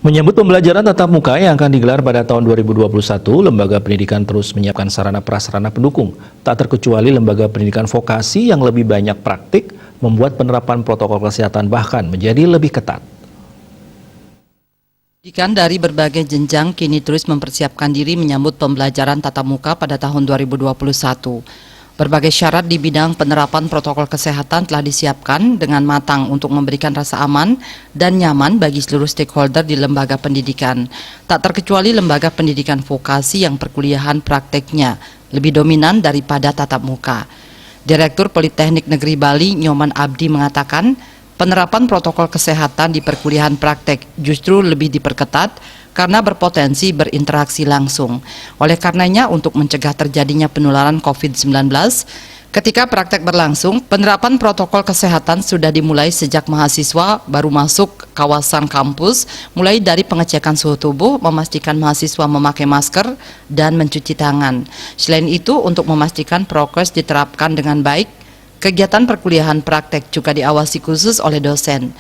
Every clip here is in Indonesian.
Menyambut pembelajaran tatap muka yang akan digelar pada tahun 2021, Lembaga Pendidikan terus menyiapkan sarana prasarana pendukung. Tak terkecuali lembaga pendidikan vokasi yang lebih banyak praktik, membuat penerapan protokol kesehatan bahkan menjadi lebih ketat. Pendidikan dari berbagai jenjang kini terus mempersiapkan diri menyambut pembelajaran tatap muka pada tahun 2021. Berbagai syarat di bidang penerapan protokol kesehatan telah disiapkan dengan matang untuk memberikan rasa aman dan nyaman bagi seluruh stakeholder di lembaga pendidikan. Tak terkecuali lembaga pendidikan vokasi yang perkuliahan prakteknya lebih dominan daripada tatap muka. Direktur Politeknik Negeri Bali, Nyoman Abdi mengatakan, penerapan protokol kesehatan di perkuliahan praktek justru lebih diperketat karena berpotensi berinteraksi langsung. Oleh karenanya, untuk mencegah terjadinya penularan COVID-19, ketika praktek berlangsung, penerapan protokol kesehatan sudah dimulai sejak mahasiswa baru masuk kawasan kampus, mulai dari pengecekan suhu tubuh, memastikan mahasiswa memakai masker, dan mencuci tangan. Selain itu, untuk memastikan prokes diterapkan dengan baik, kegiatan perkuliahan praktek juga diawasi khusus oleh dosen.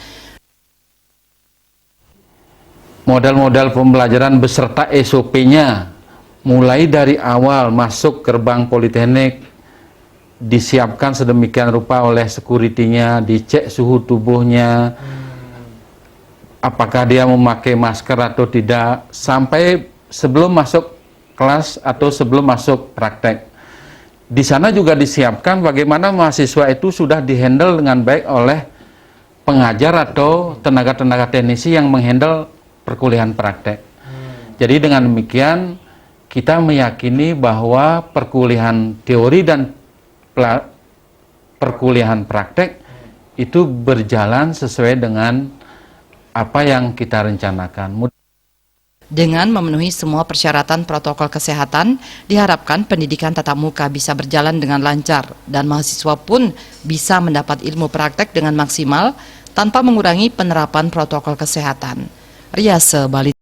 Modal-modal pembelajaran beserta SOP-nya, mulai dari awal masuk gerbang Politeknik, disiapkan sedemikian rupa oleh security-nya, dicek suhu tubuhnya, apakah dia memakai masker atau tidak, sampai sebelum masuk kelas atau sebelum masuk praktek. Di sana juga disiapkan bagaimana mahasiswa itu sudah dihandle dengan baik oleh pengajar atau tenaga-tenaga teknisi yang menghandle perkuliahan praktek. Jadi dengan demikian kita meyakini bahwa perkuliahan teori dan perkuliahan praktek itu berjalan sesuai dengan apa yang kita rencanakan. Dengan memenuhi semua persyaratan protokol kesehatan, diharapkan pendidikan tatap muka bisa berjalan dengan lancar dan mahasiswa pun bisa mendapat ilmu praktek dengan maksimal tanpa mengurangi penerapan protokol kesehatan. Riase Bali.